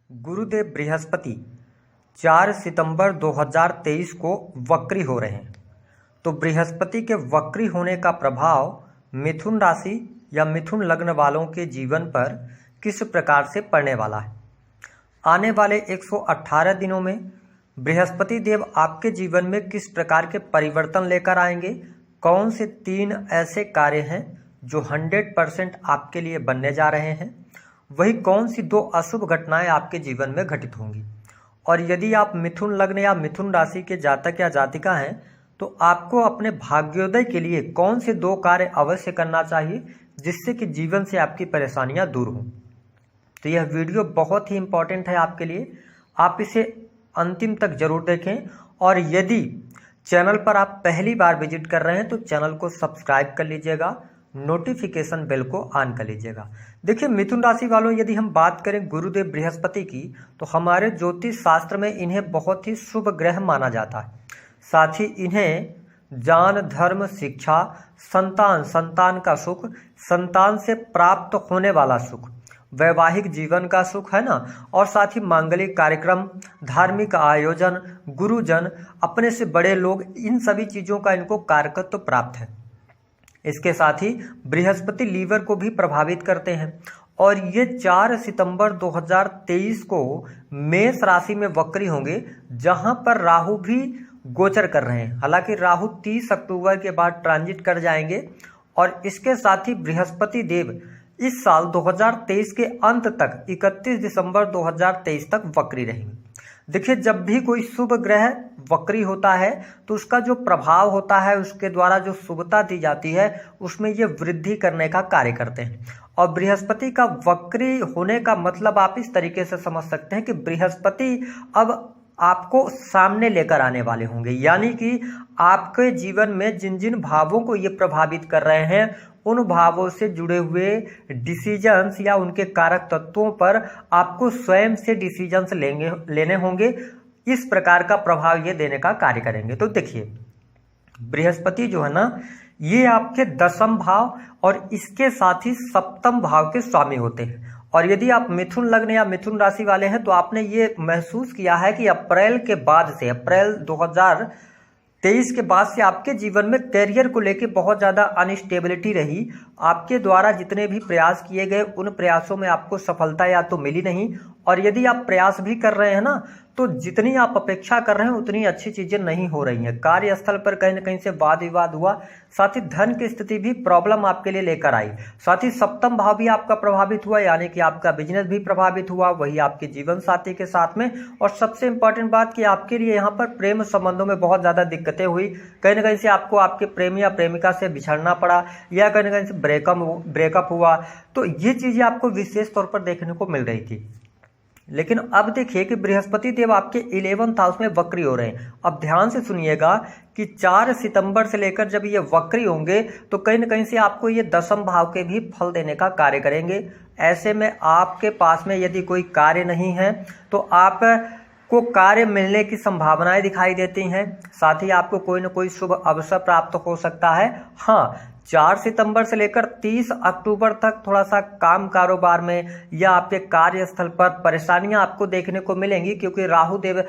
गुरुदेव बृहस्पति 4 सितंबर 2023 को वक्री हो रहे हैं। तो बृहस्पति के वक्री होने का प्रभाव मिथुन राशि या मिथुन लग्न वालों के जीवन पर किस प्रकार से पड़ने वाला है। आने वाले 118 दिनों में बृहस्पति देव आपके जीवन में किस प्रकार के परिवर्तन लेकर आएंगे, कौन से 3 ऐसे कार्य हैं जो 100% आपके लिए बनने जा रहे हैं, वही कौन सी 2 अशुभ घटनाएं आपके जीवन में घटित होंगी। और यदि आप मिथुन लग्न या मिथुन राशि के जातक या जातिका हैं तो आपको अपने भाग्योदय के लिए कौन से 2 कार्य अवश्य करना चाहिए जिससे कि जीवन से आपकी परेशानियां दूर हों। तो यह वीडियो बहुत ही इंपॉर्टेंट है आपके लिए, आप इसे अंतिम तक जरूर देखें। और यदि चैनल पर आप पहली बार विजिट कर रहे हैं तो चैनल को सब्सक्राइब कर लीजिएगा, नोटिफिकेशन बेल को ऑन कर लीजिएगा। देखिए मिथुन राशि वालों, यदि हम बात करें गुरुदेव बृहस्पति की तो हमारे ज्योतिष शास्त्र में इन्हें बहुत ही शुभ ग्रह माना जाता है। साथ ही इन्हें ज्ञान, धर्म, शिक्षा, संतान का सुख, संतान से प्राप्त होने वाला सुख, वैवाहिक जीवन का सुख है ना, और साथ ही मांगलिक कार्यक्रम, धार्मिक आयोजन, गुरुजन, अपने से बड़े लोग, इन सभी चीज़ों का इनको कारकत्व प्राप्त है। इसके साथ ही बृहस्पति लीवर को भी प्रभावित करते हैं और ये 4 सितंबर 2023 को मेष राशि में वक्री होंगे, जहां पर राहु भी गोचर कर रहे हैं। हालांकि राहु 30 अक्टूबर के बाद ट्रांजिट कर जाएंगे और इसके साथ ही बृहस्पति देव इस साल 2023 के अंत तक 31 दिसंबर 2023 तक वक्री रहेंगे। देखिए जब भी कोई शुभ ग्रह वक्री होता है तो उसका जो प्रभाव होता है, उसके द्वारा जो शुभता दी जाती है, उसमें ये वृद्धि करने का कार्य करते हैं। और बृहस्पति का वक्री होने का मतलब आप इस तरीके से समझ सकते हैं कि बृहस्पति अब आपको सामने लेकर आने वाले होंगे, यानी कि आपके जीवन में जिन जिन भावों को ये प्रभावित कर रहे हैं उन भावों से जुड़े हुए डिसीजंस या उनके कारक तत्वों पर आपको स्वयं से डिसीजंस लेने होंगे। इस प्रकार का प्रभाव ये देने का कार्य करेंगे। तो देखिए बृहस्पति जो है ना, ये आपके 10वें भाव और इसके साथ ही 7वें भाव के स्वामी होते हैं। और यदि आप मिथुन लग्न या मिथुन राशि वाले हैं तो आपने ये महसूस किया है कि अप्रैल के बाद से, अप्रैल 2023 के बाद से आपके जीवन में करियर को लेकर बहुत ज़्यादा अनस्टेबिलिटी रही। आपके द्वारा जितने भी प्रयास किए गए उन प्रयासों में आपको सफलता या तो मिली नहीं, और यदि आप प्रयास भी कर रहे हैं ना तो जितनी आप अपेक्षा कर रहे हैं उतनी अच्छी चीज़ें नहीं हो रही हैं। कार्यस्थल पर कहीं ना कहीं से वाद विवाद हुआ, साथ ही धन की स्थिति भी प्रॉब्लम आपके लिए लेकर आई। साथ ही 7वां भाव भी आपका प्रभावित हुआ, यानी कि आपका बिजनेस भी प्रभावित हुआ, वही आपके जीवन साथी के साथ में। और सबसे इंपॉर्टेंट बात कि आपके लिए यहाँ पर प्रेम संबंधों में बहुत ज़्यादा दिक्कतें हुई। कहीं ना कहीं से आपको आपके प्रेमी या प्रेमिका से बिछड़ना पड़ा या कहीं ना कहीं से ब्रेकअप हुआ। तो ये चीज़ें आपको विशेष तौर पर देखने को मिल रही थी। लेकिन अब देखिए कि बृहस्पति देव आपके 11th हाउस में वक्री हो रहे हैं। अब ध्यान से सुनिएगा कि 4 सितंबर से लेकर जब ये वक्री होंगे तो कहीं ना कहीं से आपको ये 10वें भाव के भी फल देने का कार्य करेंगे। ऐसे में आपके पास में यदि कोई कार्य नहीं है तो आप को कार्य मिलने की संभावनाएं दिखाई देती हैं। साथ ही आपको कोई न कोई शुभ अवसर प्राप्त हो सकता है। हाँ, 4 सितंबर से लेकर 30 अक्टूबर तक थोड़ा सा काम कारोबार में या आपके कार्यस्थल पर परेशानियां आपको देखने को मिलेंगी, क्योंकि राहु देव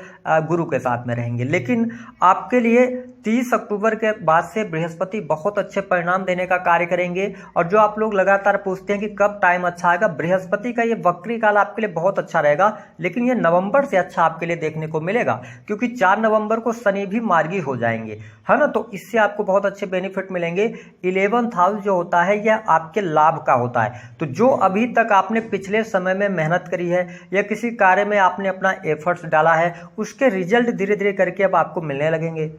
गुरु के साथ में रहेंगे। लेकिन आपके लिए 30 अक्टूबर के बाद से बृहस्पति बहुत अच्छे परिणाम देने का कार्य करेंगे। और जो आप लोग लगातार पूछते हैं कि कब टाइम अच्छा आएगा, बृहस्पति का ये वक्री काल आपके लिए बहुत अच्छा रहेगा, लेकिन ये नवंबर से अच्छा आपके लिए देखने को मिलेगा, क्योंकि 4 नवंबर को शनि भी मार्गी हो जाएंगे, है ना। तो इससे आपको बहुत अच्छे बेनिफिट मिलेंगे। 11th हाउस जो होता है यह आपके लाभ का होता है। तो जो अभी तक आपने पिछले समय में मेहनत करी है या किसी कार्य में आपने अपना एफर्ट्स डाला है, उसके रिजल्ट धीरे धीरे करके अब आपको मिलने लगेंगे।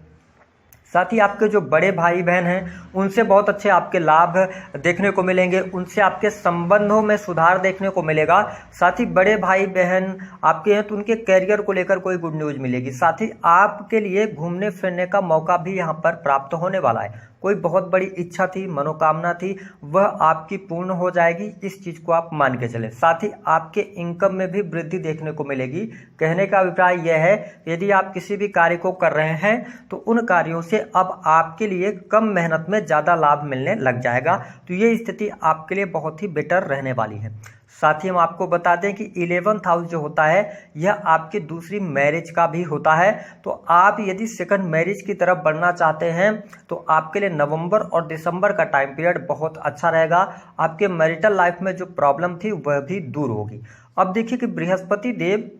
साथ ही आपके जो बड़े भाई बहन हैं उनसे बहुत अच्छे आपके लाभ देखने को मिलेंगे, उनसे आपके संबंधों में सुधार देखने को मिलेगा। साथ ही बड़े भाई बहन आपके हैं तो उनके करियर को लेकर कोई गुड न्यूज़ मिलेगी। साथ ही आपके लिए घूमने फिरने का मौका भी यहाँ पर प्राप्त होने वाला है। कोई बहुत बड़ी इच्छा थी, मनोकामना थी, वह आपकी पूर्ण हो जाएगी, इस चीज़ को आप मान के चलें। साथ ही आपके इनकम में भी वृद्धि देखने को मिलेगी। कहने का अभिप्राय यह है, यदि आप किसी भी कार्य को कर रहे हैं तो उन कार्यों से अब आपके लिए कम मेहनत में ज़्यादा लाभ मिलने लग जाएगा। तो ये स्थिति आपके लिए बहुत ही बेटर रहने वाली है। साथ ही हम आपको बता दें कि 11th हाउस जो होता है यह आपकी दूसरी मैरिज का भी होता है। तो आप यदि सेकंड मैरिज की तरफ बढ़ना चाहते हैं तो आपके लिए नवंबर और दिसंबर का टाइम पीरियड बहुत अच्छा रहेगा। आपके मैरिटल लाइफ में जो प्रॉब्लम थी वह भी दूर होगी। अब देखिए कि बृहस्पति देव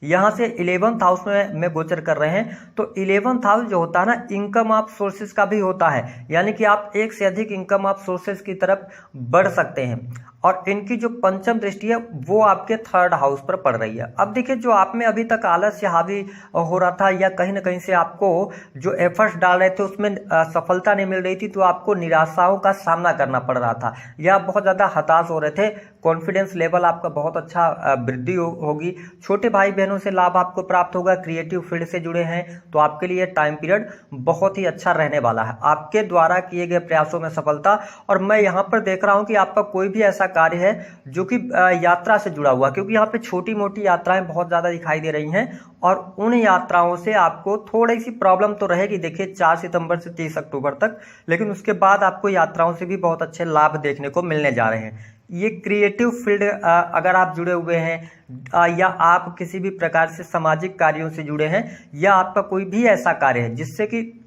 यहाँ से 11th हाउस में गोचर कर रहे हैं। तो 11th हाउस जो होता है ना, इनकम ऑफ सोर्सेज का भी होता है, यानी कि आप एक से अधिक इनकम ऑफ सोर्सेज की तरफ बढ़ सकते हैं। और इनकी जो पंचम दृष्टि है वो आपके 3rd हाउस पर पड़ रही है। अब देखिए, जो आप में अभी तक आलस्य हावी हो रहा था या कहीं ना कहीं से आपको जो एफर्ट्स डाल रहे थे उसमें सफलता नहीं मिल रही थी, तो आपको निराशाओं का सामना करना पड़ रहा था या बहुत ज़्यादा हताश हो रहे थे, कॉन्फिडेंस लेवल आपका बहुत अच्छा वृद्धि होगी। छोटे भाई बहनों से लाभ आपको प्राप्त होगा। क्रिएटिव फील्ड से जुड़े हैं तो आपके लिए टाइम पीरियड बहुत ही अच्छा रहने वाला है। आपके द्वारा किए गए प्रयासों में सफलता, और मैं यहाँ पर देख रहा हूँ कि आपका कोई भी ऐसा कार्य है जो कि यात्रा से जुड़ा हुआ, क्योंकि यहाँ पे छोटी मोटी यात्राएं बहुत ज्यादा दिखाई दे रही हैं और उन यात्राओं से आपको थोड़ी सी प्रॉब्लम तो रहेगी। देखिए 4 सितंबर से 30 अक्टूबर तक, लेकिन उसके बाद आपको यात्राओं से भी बहुत अच्छे लाभ देखने को मिलने जा रहे हैं। ये क्रिएटिव फील्ड अगर आप जुड़े हुए हैं या आप किसी भी प्रकार से सामाजिक कार्यों से जुड़े हैं या आपका कोई भी ऐसा कार्य है जिससे कि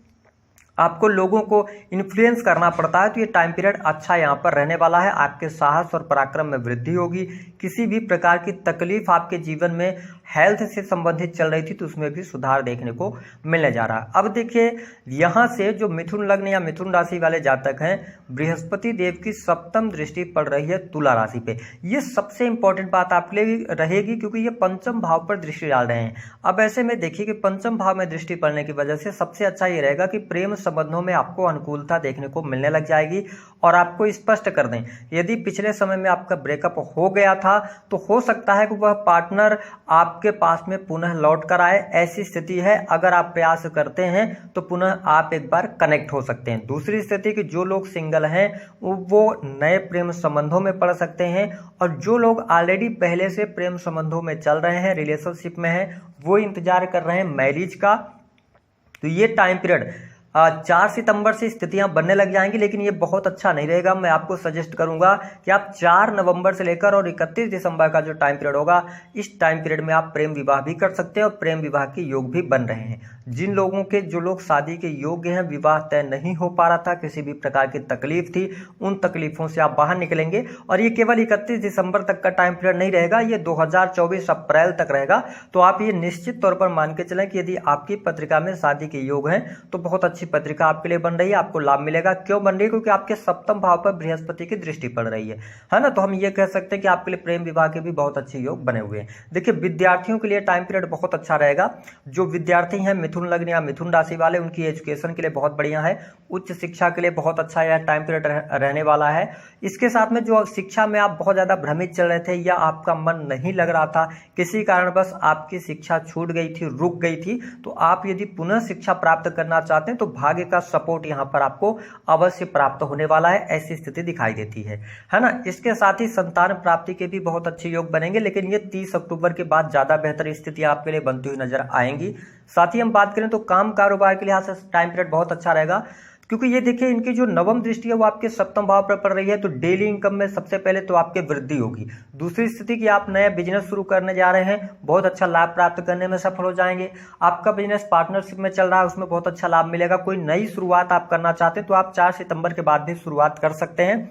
आपको लोगों को इन्फ्लुएंस करना पड़ता है, तो ये टाइम पीरियड अच्छा यहाँ पर रहने वाला है। आपके साहस और पराक्रम में वृद्धि होगी। किसी भी प्रकार की तकलीफ आपके जीवन में हेल्थ से संबंधित चल रही थी तो उसमें भी सुधार देखने को मिलने जा रहा है। अब देखिए, यहाँ से जो मिथुन लग्न या मिथुन राशि वाले जातक हैं, बृहस्पति देव की 7th दृष्टि पड़ रही है तुला राशि पे। ये सबसे इंपॉर्टेंट बात आपके लिए रहेगी क्योंकि ये 5th भाव पर दृष्टि डाल रहे हैं। अब ऐसे में देखिए कि 5th भाव में दृष्टि पड़ने की वजह से सबसे अच्छा ये रहेगा कि प्रेम संबंधों में आपको अनुकूलता देखने को मिलने लग जाएगी। और आपको स्पष्ट कर दें, यदि पिछले समय में आपका ब्रेकअप हो गया था तो हो सकता है कि वह पार्टनर आपके पास में पुनः लौट कर आए। ऐसी स्थिति है, अगर आप प्रयास करते हैं तो पुनः आप एक बार कनेक्ट हो सकते हैं। दूसरी स्थिति कि जो लोग सिंगल हैं वो नए प्रेम संबंधों में पड़ सकते हैं, और जो लोग ऑलरेडी पहले से प्रेम संबंधों में चल रहे हैं, रिलेशनशिप में हैं, वो इंतजार कर रहे हैं मैरिज का। तो ये टाइम पीरियड 4 सितंबर से स्थितियां बनने लग जाएंगी, लेकिन ये बहुत अच्छा नहीं रहेगा। मैं आपको सजेस्ट करूंगा कि आप 4 नवंबर से लेकर और 31 दिसंबर का जो टाइम पीरियड होगा, इस टाइम पीरियड में आप प्रेम विवाह भी कर सकते हैं और प्रेम विवाह के योग भी बन रहे हैं। जिन लोगों के जो लोग शादी के योग्य हैं, विवाह तय नहीं हो पा रहा था, किसी भी प्रकार की तकलीफ थी, उन तकलीफों से आप बाहर निकलेंगे। और ये केवल 31 दिसंबर तक का टाइम पीरियड नहीं रहेगा, ये 2024 अप्रैल तक रहेगा। तो आप ये निश्चित तौर पर मान के चलें कि यदि आपकी पत्रिका में शादी के योग हैं तो बहुत अच्छी पत्रिका आपके लिए बन रही है, आपको लाभ मिलेगा। क्यों बन रही है? क्योंकि आपके 7th भाव पर बृहस्पति की दृष्टि पड़ रही है ना। तो हम ये कह सकते हैं कि आपके लिए प्रेम विवाह के भी बहुत अच्छे योग बने हुए हैं। देखिए, विद्यार्थियों के लिए टाइम पीरियड बहुत अच्छा रहेगा। जो विद्यार्थी हैं मिथुन लग्न या मिथुन राशि वाले, उनकी एजुकेशन के लिए बहुत बढ़िया है। उच्च शिक्षा के लिए बहुत अच्छा यह टाइम पीरियड रहने वाला है। इसके साथ में जो शिक्षा में आप बहुत ज्यादा भ्रमित चल रहे थे या आपका मन नहीं लग रहा था, किसी कारणवश आपकी शिक्षा छूट गई थी, रुक गई थी, तो आप यदि पुनः शिक्षा प्राप्त करना चाहते हैं तो भाग्य का सपोर्ट यहाँ पर आपको अवश्य प्राप्त होने वाला है। ऐसी स्थिति दिखाई देती है ना। इसके साथ ही संतान प्राप्ति के भी बहुत अच्छे योग बनेंगे, लेकिन ये 30 अक्टूबर के बाद ज्यादा बेहतर स्थिति आपके लिए बनती हुई नजर आएंगी। साथ ही हम बात करें तो काम कारोबार के लिहाज से टाइम पीरियड बहुत अच्छा रहेगा, क्योंकि ये देखिए इनकी जो 9वीं दृष्टि है वो आपके 7वें भाव पर पड़ रही है। तो डेली इनकम में सबसे पहले तो आपके वृद्धि होगी। दूसरी स्थिति कि आप नया बिजनेस शुरू करने जा रहे हैं, बहुत अच्छा लाभ प्राप्त करने में सफल हो जाएंगे। आपका बिजनेस पार्टनरशिप में चल रहा है, उसमें बहुत अच्छा लाभ मिलेगा। कोई नई शुरुआत आप करना चाहते हैं तो आप 4 सितंबर के बाद भी शुरुआत कर सकते हैं।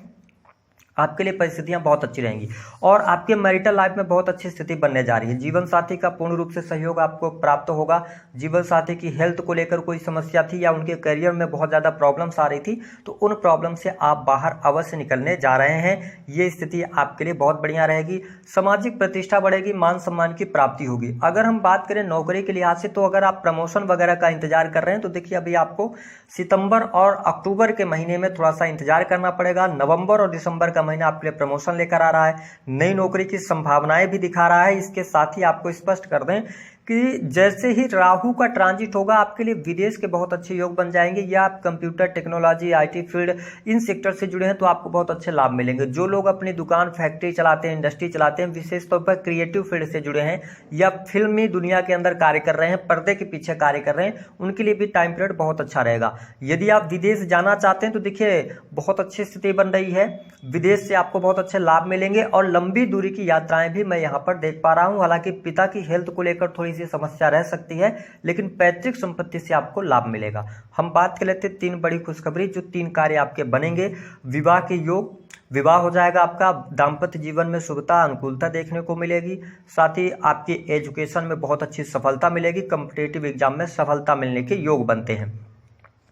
आपके लिए परिस्थितियां बहुत अच्छी रहेंगी और आपके मैरिटल लाइफ में बहुत अच्छी स्थिति बनने जा रही है। जीवन साथी का पूर्ण रूप से सहयोग आपको प्राप्त होगा। जीवन साथी की हेल्थ को लेकर कोई समस्या थी या उनके करियर में बहुत ज़्यादा प्रॉब्लम्स आ रही थी, तो उन प्रॉब्लम से आप बाहर अवश्य निकलने जा रहे हैं। ये स्थिति आपके लिए बहुत बढ़िया रहेगी। सामाजिक प्रतिष्ठा बढ़ेगी, मान सम्मान की प्राप्ति होगी। अगर हम बात करें नौकरी के लिहाज से, तो अगर आप प्रमोशन वगैरह का इंतजार कर रहे हैं तो देखिए अभी आपको सितंबर और अक्टूबर के महीने में थोड़ा सा इंतजार करना पड़ेगा। नवंबर और दिसंबर का महीना आपके लिए प्रमोशन लेकर आ रहा है, नई नौकरी की संभावनाएं भी दिखा रहा है। इसके साथ ही आपको स्पष्ट कर दें कि जैसे ही राहु का ट्रांजिट होगा आपके लिए विदेश के बहुत अच्छे योग बन जाएंगे, या आप computer technology IT field in sector से जुड़े हैं तो आपको बहुत अच्छे लाभ मिलेंगे। जो लोग अपनी दुकान फैक्ट्री चलाते हैं, इंडस्ट्री चलाते हैं, विशेष तौर पर क्रिएटिव फील्ड से जुड़े हैं या फिल्मी दुनिया के अंदर कार्य कर रहे हैं, पर्दे के पीछे कार्य कर रहे हैं, उनके लिए भी टाइम पीरियड बहुत अच्छा रहेगा। यदि आप विदेश जाना चाहते हैं तो देखिए बहुत अच्छी स्थिति बन रही है, विदेश से आपको बहुत अच्छे लाभ मिलेंगे और लंबी दूरी की यात्राएं भी मैं यहाँ पर देख पा रहा हूँ। हालांकि पिता की हेल्थ को लेकर थोड़ी सी समस्या रह सकती है, लेकिन पैतृक संपत्ति से आपको लाभ मिलेगा। हम बात कर लेते हैं 3 बड़ी खुशखबरी, जो 3 कार्य आपके बनेंगे। विवाह के योग, विवाह हो जाएगा आपका, दाम्पत्य जीवन में शुभता अनुकूलता देखने को मिलेगी, साथ ही आपकी एजुकेशन में बहुत अच्छी सफलता मिलेगी, कॉम्पिटिटिव एग्जाम में सफलता मिलने के योग बनते हैं।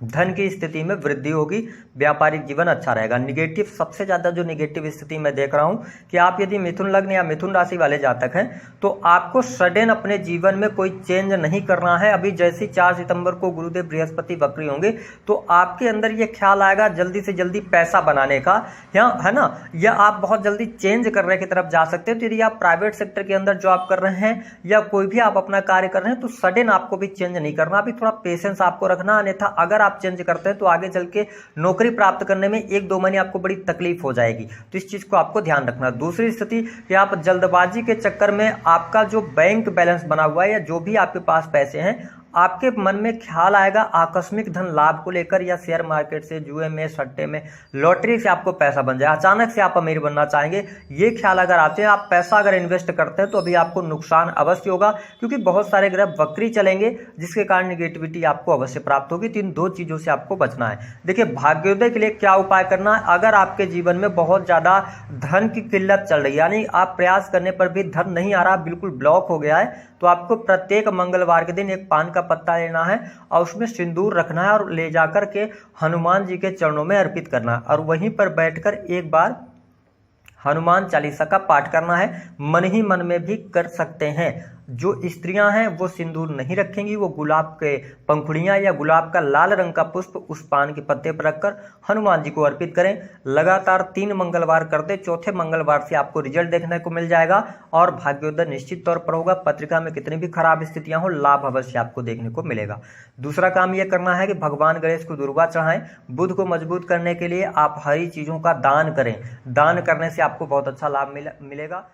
धन की स्थिति में वृद्धि होगी, व्यापारिक जीवन अच्छा रहेगा। निगेटिव, सबसे ज्यादा जो निगेटिव स्थिति मैं देख रहा हूं कि आप यदि मिथुन लग्न या मिथुन राशि वाले जातक हैं तो आपको सडन अपने जीवन में कोई चेंज नहीं करना है। अभी जैसे 4 सितंबर को गुरुदेव बृहस्पति वक्री होंगे तो आपके अंदर ये ख्याल आएगा जल्दी से जल्दी पैसा बनाने का, या है ना, या आप बहुत जल्दी चेंज करने की तरफ जा सकते हैं। तो यदि आप प्राइवेट सेक्टर के अंदर जॉब कर रहे हैं या कोई भी आप अपना कार्य कर रहे हैं तो सडन आपको भी चेंज नहीं करना, अभी थोड़ा पेशेंस आपको रखना, अन्यथा अगर आप चेंज करते हैं तो आगे चल के नौकरी प्राप्त करने में 1-2 महीने आपको बड़ी तकलीफ हो जाएगी। तो इस चीज को आपको ध्यान रखना। दूसरी स्थिति कि आप जल्दबाजी के चक्कर में आपका जो बैंक बैलेंस बना हुआ है या जो भी आपके पास पैसे हैं, आपके मन में ख्याल आएगा आकस्मिक धन लाभ को लेकर, या शेयर मार्केट से, जुए में, सट्टे में, लॉटरी से आपको पैसा बन जाए, अचानक से आप अमीर बनना चाहेंगे, ये ख्याल अगर आते हैं, आप पैसा अगर इन्वेस्ट करते हैं तो अभी आपको नुकसान अवश्य होगा, क्योंकि बहुत सारे ग्रह वक्री चलेंगे जिसके कारण निगेटिविटी आपको अवश्य प्राप्त होगी। तो इन 2 चीजों से आपको बचना है। देखिए भाग्योदय के लिए क्या उपाय करना है, अगर आपके जीवन में बहुत ज्यादा धन की किल्लत चल रही है, यानी आप प्रयास करने पर भी धन नहीं आ रहा, बिल्कुल ब्लॉक हो गया है, तो आपको प्रत्येक मंगलवार के दिन एक पान का पत्ता लेना है और उसमें सिंदूर रखना है और ले जाकर के हनुमान जी के चरणों में अर्पित करना है, और वहीं पर बैठकर एक बार हनुमान चालीसा का पाठ करना है। मन ही मन में भी कर सकते हैं। जो स्त्रियां हैं वो सिंदूर नहीं रखेंगी, वो गुलाब के पंखुड़ियां या गुलाब का लाल रंग का पुष्प उस पान के पत्ते पर रखकर हनुमान जी को अर्पित करें। लगातार 3 मंगलवार कर दे, चौथे मंगलवार से आपको रिजल्ट देखने को मिल जाएगा और भाग्योदय निश्चित तौर पर होगा। पत्रिका में कितनी भी खराब स्थितियां हो, लाभ अवश्य आपको देखने को मिलेगा। दूसरा काम यह करना है कि भगवान गणेश को दुर्वा चढ़ाएं। बुध को मजबूत करने के लिए आप हरी चीजों का दान करें, दान करने से आपको बहुत अच्छा लाभ मिलेगा।